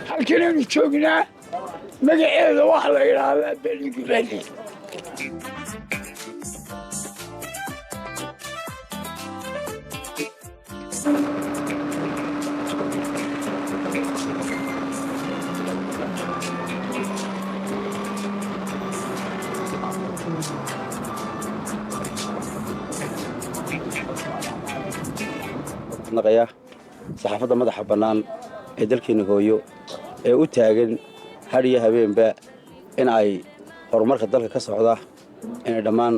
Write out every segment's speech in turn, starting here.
halkanaynu joognaa magaceeda waxa la yidhaahdaa Beligubadle. naqaya saxaafadda madaxa bannaan ee dalkeena hooyo ee u taagan har iyo habeenba in ay horumarka dalka ka socda inay dhammaan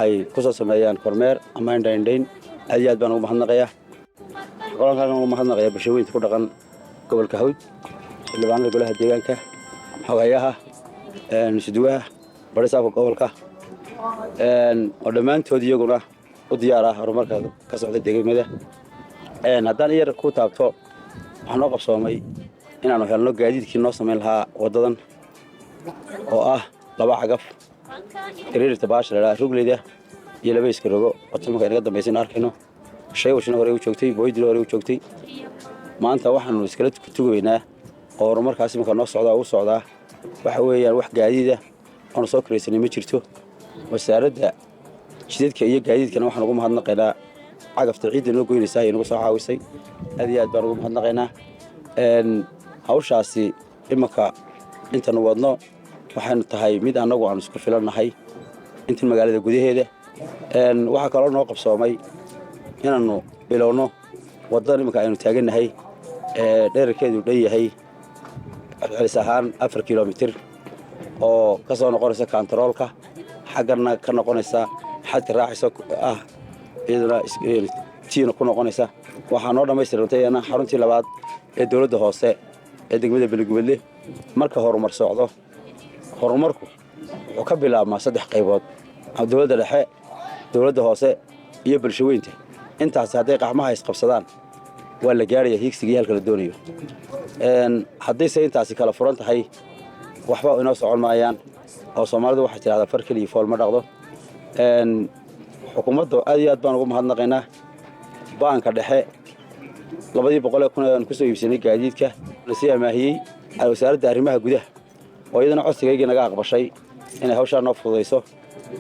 ay ku soo sameeyaan kormeer ama indhayn aad iyo aad baan ugu mahadnaqayaa qorankan ugu mahadnaqayaa bulshooyinka ku dhaqan gobolka Hawd xildhibaanada golaha deegaanka xogayaha suduwaha barisaafka gobolka oo dhammaantood iyaguna u diyaar ah horumarka ka socda deegaamada haddaan yar ku taabto waxaan noo qabsoomay inaanu helno gaadiidkii noo samayn lahaa waddadan oo ah 2 cagaf gariirta baasha la rugleyda iyo 2 iska rogo oo tilmaanka inaga dambaysan arkayno shay washina hore u joogtay booydii hore u joogtay maanta waxaanu iskala tugaynaa oo horumarkaasi marka noo socda u socda waxa weeyaan wax gaadiida oo soo kireysanay ma jirto wasaaradda jidadka iyo gaadiidkana waxaan ugu mahadnaqaynaa cagafta ciidda noo goynaysaa inagu soo caawisay aad iyo aad baan ugu mahadnaqaynaa hawshaasi imanka intaanu wadno waxaynu tahay mid annagu aan isku filannahay intan magaalada gudaheeda waxaa kaloo noo qabsoomay inaannu bilowno waddan imanka aynu taagannahay dherarkeedu dhan yahay celis ahaan 4 kilomitir oo ka soo noqonaysa kantaroolka xaggana ka noqonaysa xadka raaxaysa ah iyaduna tiina ku noqonaysa waxaa noo dhammaystirantay xaruntii labaad ee dawladda hoose ee degmada Beligubadle marka horumar socdo horumarku wuxuu ka bilaabmaa 3 qaybood dawladda dhexe dawladda hoose iyo bulshooyinka intaas hadday qaxmaha isqabsadaan waa la gaarayaa higsigii halka la doonayo haddayse intaasi kala furan tahay waxba inoo socon maayaan oo Soomaalidu waxay tiraahdaa far kaliya fool ma dhaqdo xukuumadda aad iyo aad baan ugu mahadnaqaynaa baanka dhexe 200 kun aan ku soo iibsanay gaadiidka la sii amaahiyay wasaaradda arrimaha gudaha oo iyadana codsigayga naga aqbashay inay hawshaan noo fududeyso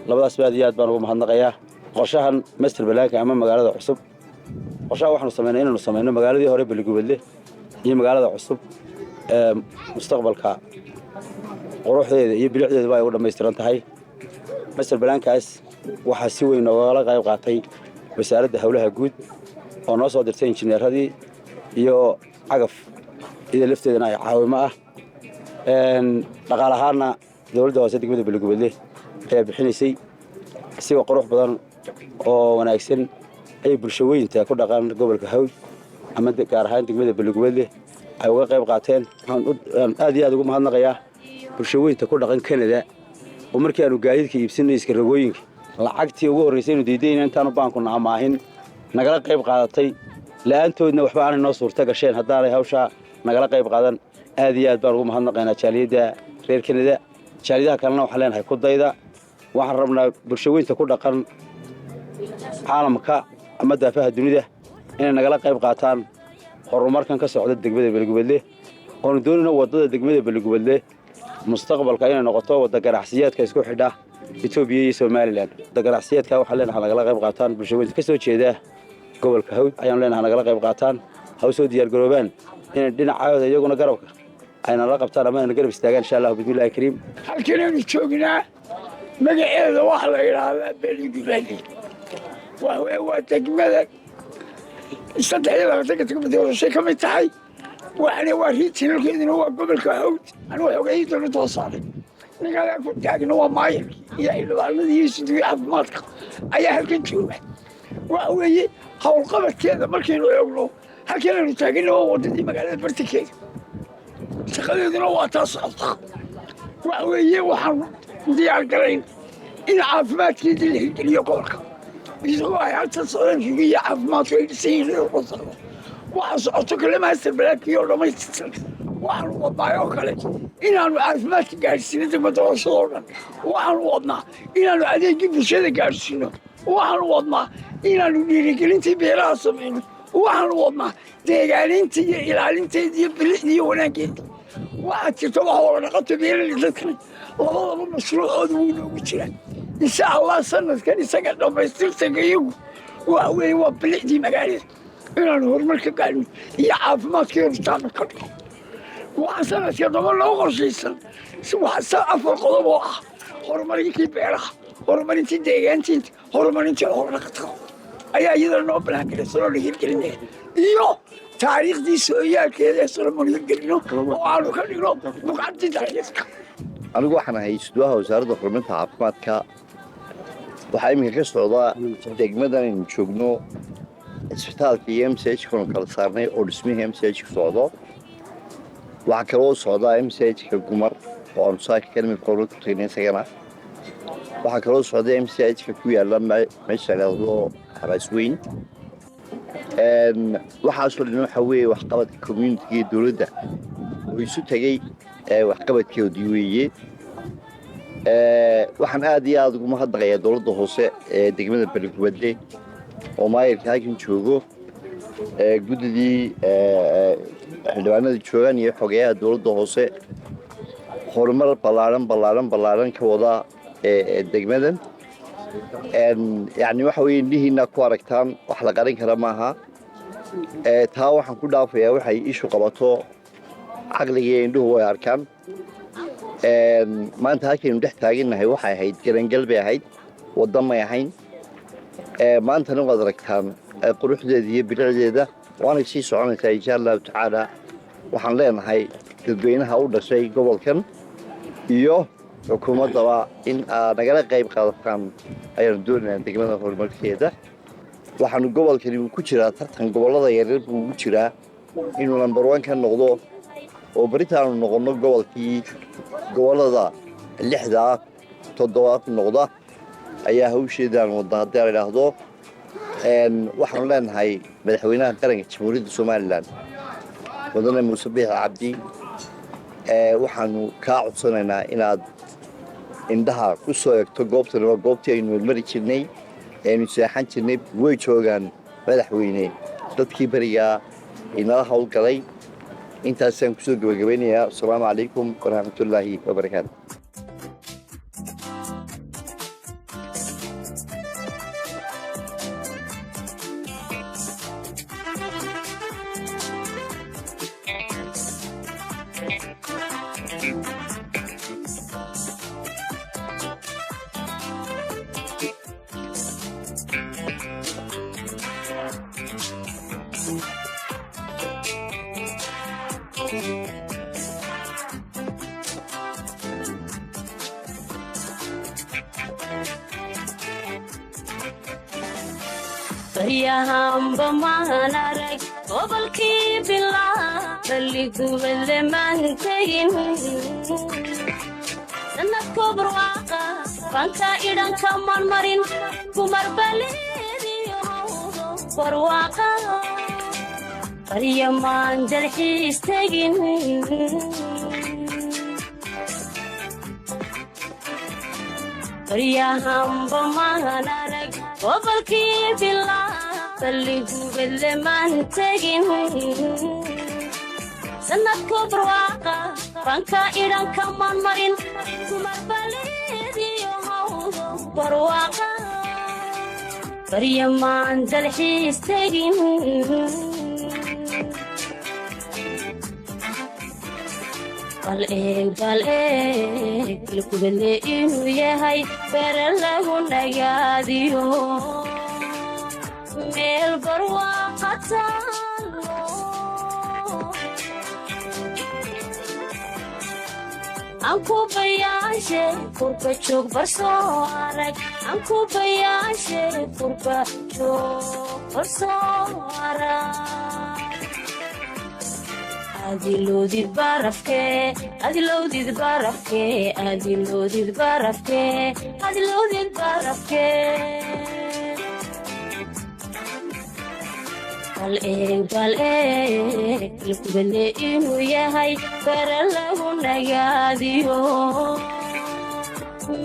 labadaas aad iyo aad baan ugu mahadnaqayaa qorshahan master balaanka ama magaalada cusub qorshaha waxaanu sameynay inaanu sameyno magaaladii hore Beligubadle iyo magaalada cusub mustaqbalka quruxdeeda iyo bilicdeeda ay u dhameystiran tahay master balaankaas waxaa si weyn uga qayb qaatay wasaaradda hawlaha guud oo noo soo dirtay injineeradii iyo cagaf ida lafteedana ay caawimo ah dhaqaalahaana dawladda hoose degmada Beligubadle ayaa bixinaysay si qurux badan oo wanaagsan ay bulshooyinka ku dhaqan gobolka Hawd ama gaar ahaan degmada Beligubadle ay uga qayb qaateen aad iyo aad ugu mahadnaqayaa bulshooyinka ku dhaqan Canada oo markii aanu gaadiidka iibsanay iska ragooyinka lacagtii ugu horeysay inuu diidayna intaanu baankuna amaahin nagala qayb qaadatay laantoodna waxba aan noo suurta gasheen haddaanay hawsha nagala qayb qaadan aad iyo aad baan ugu mahadnaqaynaa jaaliyadda reer Canada jaaliyadaha kalena waxaan leenahay ku dayda waxaan rabnaa bulshooyinka ku dhaqan caalamka ama daafaha dunida inay nagala qayb qaataan horumarkan ka socda degmada Beligubadle oo doonayna wadada degmada Beligubadle mustaqbalka inay noqoto wada ganacsiyeedka isku xidha Itoobiya iyo Soomaaliland wada ganacsiyeedka waxa leenahay nagala qayb qaataan bulshooyinka ka soo jeeda gobolka Hawd ayaan leenahay nagala qayb qaataan hawsoo diyaar garoobaan in dhinacooda iyaguna garabka ayna la qabtaan ama ayna garab istaagaan insha Allah bismillaah kariim halkanaynu joognaa magaceeda waxa la yidhaahdaa Beligubadle waa degmada 3 shay ka mid tahay waxana waa riitinalkeeduna waa gobolka Hawd anigu xogeeyay toosaaday nagala ku taagna waa maayir iyo ilaaladii iyo sidii caafimaadka ayaa halkan jooga waa weeye hawl qabadkeeda markaynu eegno halkanaynu taagna waa wadadii magaalada bartikeeda shaqadeeduna waa taas socota waa weeye waxaan diyaar garayn in caafimaadkeedii la higeliyo gobolka isagoo ay halta soorankiga iyo caafimaadku ay dhisan yihiin waxa socoto kalama master balaankiyo dhammaystiran waxaanu wadnaayoo kale inaannu caafimaadka gaadhsiino degmada hoosoo dhan waxaanu wadnaa inaannu adeegii bulshada gaadhsiino waxaanu wadnaa inaannu dhiirigelintii beeraha samayno waxaanu wadnaa deegaaninta iyo ilaalinteeda iyo bilixda iyo wanaaggeeda waxaad jirta wax wala dhaqato beeraley dadkani labadaba mashruucooda wuu noogu jiraa insha allah sanadkan isaga dhammaystirtaga iyagu waxa weeye waa bilixdii magaalada inaannu horumar ka gaadhno iyo caafimaadkii horitaana ka dhigo waxaa sanadka daba loo qorshaysan waxaa 4 qodob oo ah horumarintii beeraha horumarintii deegaanteeda horumarintii xoolo-dhaqatada ayaa iyadana noo balaangalaysan oo la hirgelinaya iyo taariikhdii sooyaalkeeda ee solomon hirgelino oo aanu ka dhigno buqcadii dalxiiska anigu waxaan ahay isduwaha wasaaradda horumarinta caafimaadka waxaa iminka ka socdaa degmadan aynu joogno isbitaalka iyo mchkanu kala saarnay oo dhismihii mchka socdo waxaa kaloo socdaa mchka gumar oo aanu saaka kalmi qowra ku tagnay isagana waxaa kaloo socda mchka ku yaalla meesha laado habaasweyn waxaasoo dhan waxa weeye waxqabadka communitiga iyo dowladda oo isu tegey waxqabadkoodii weeye waxaan aad iyo aad ugu mahadnaqayaa dowladda hoose ee degmada beligubadle oo maayirka halkan joogo guddidii xildhibaanada joogaan iyo xogeyaha dowladda hoose horumar ballaaran ka wada degmadan yani waxa weye indhihiina ku aragtaan wax la qarin kara maaha taa waxaan ku dhaafayaa waxay ishu qabato caqliga iyo indhuhu way arkaan maanta halkaynu dhex taagannahay waxay ahayd garangal bay ahayd wadda may ahayn maantana waad aragtaan quruxdeeda iyo bilicdeeda waanay sii soconaysaa insha allahu tacaala waxaan leenahay dadweynaha u dhashay gobolkan iyo xukuumaddaba in aad nagala qayb qaadataan ayaanu doonaynaa degmada horumarkeeda waxaanu gobolkani uu ku jiraa tartan gobollada yaryar buu ugu jiraa inuu number 1 ka noqdo oo beritaanu noqonno gobolkii gobollada 6 7 noqda ayaa hawsheedaan wadda haddii la idhaahdo waxaanu leenahay madaxweynaha qaranka jamhuuriyadda somalilan mudane muuse biixi cabdi waxaanu kaa codsanaynaa inaad indhaha ku soo egto goobtani waa goobtii aynu mari jirnay aynu seexan jirnay way joogaan madaxweyne dadkii berigaa inala howlgalay intaasaan kusoo gabagabeynayaa asalaamu calaykum waraxmatullaahi wabarakaatu baryahanba maan arag gobolkii bilaa balligubadle maan tegin sanadkoo barwaaqa banka idhanka marmarin kumar baleediyo barwaaqa barya maan dalxiis tegin baryahanba maan arag gobolkii bilaa balligubadle maan tegin sanadkoo barwaaqa banka idhanka marmarin kumar baleediyo barwaaqa barya maan dalxiis tegin bal eeg balgubadle inuu yahay beere lagu nagaadiyo meel barwaaqa taalo anku bayaashe kurba joog barsoo arag anku bayaashe kurba joog barsoo arag adiloodid barafke adiloodid barafke adiloodid barafke adiloodid barafke bal ilkubale inuu yahay bara lagu nagaadiyo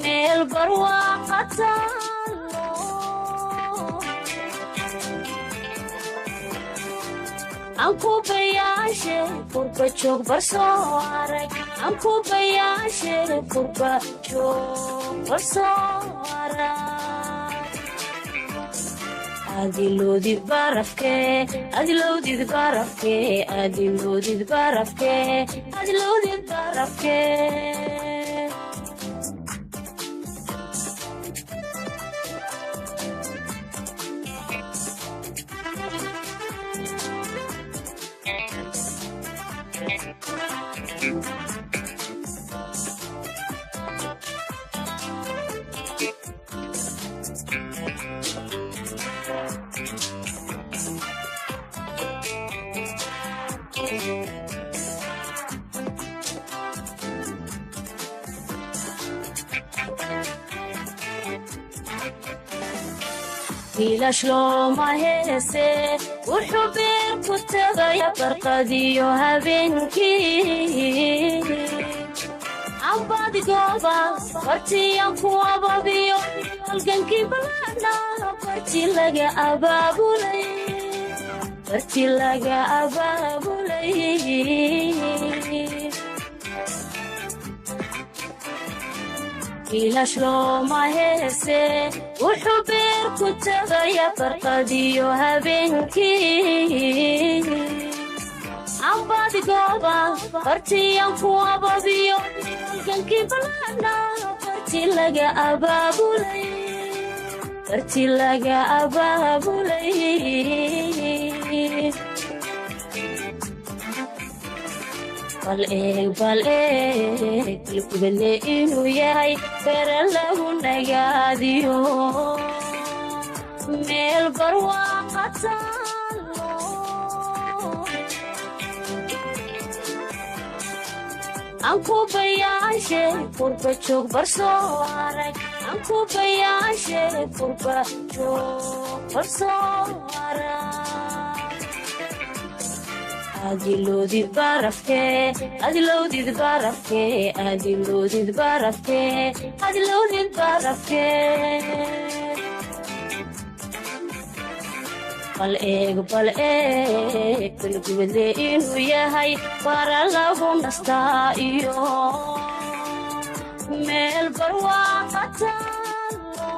meel barwaaqa taalo anku bayaashe kurba joog barsoo arag anku bayaashe kurba joog barsoo arag adiloodid barafke adiloodid barafke adiloodid barafke adiloodid barafke ilash looma heese wuxuu beer ku tagaya barqadiyo habeenkii ambadigooba bartiyan ku ababiyo halgankii balaadha barti laga abaabulay ilash looma heese wuxuu beer ku tagaya barqadiyo habeenkii ambadigooba bartiyan ku ababiyo halgankii balaadha barti laga abaabulay bal ilkubale inuu yahay bara lagu nagaadiyo meel barwaaqa taalo anku bayaashe kurba joog barsoo arag anku bayaashe kurba joog barsoo arag adiloodid barafke adiloodid barafke adiloodid barafke adiloodid barafke bal ilkubale inuu yahay bara lagu nastaa iyo meel barwaaqa taalo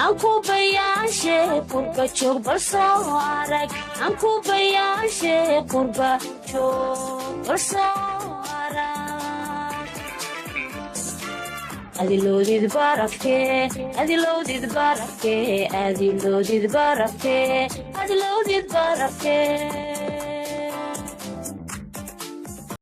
anku bayaashe kurba joog barsoo arag anku bayaashe kurba joog barsoo arag adiloodid barafke adiloodid barafke adiloodid barafke adiloodid barafke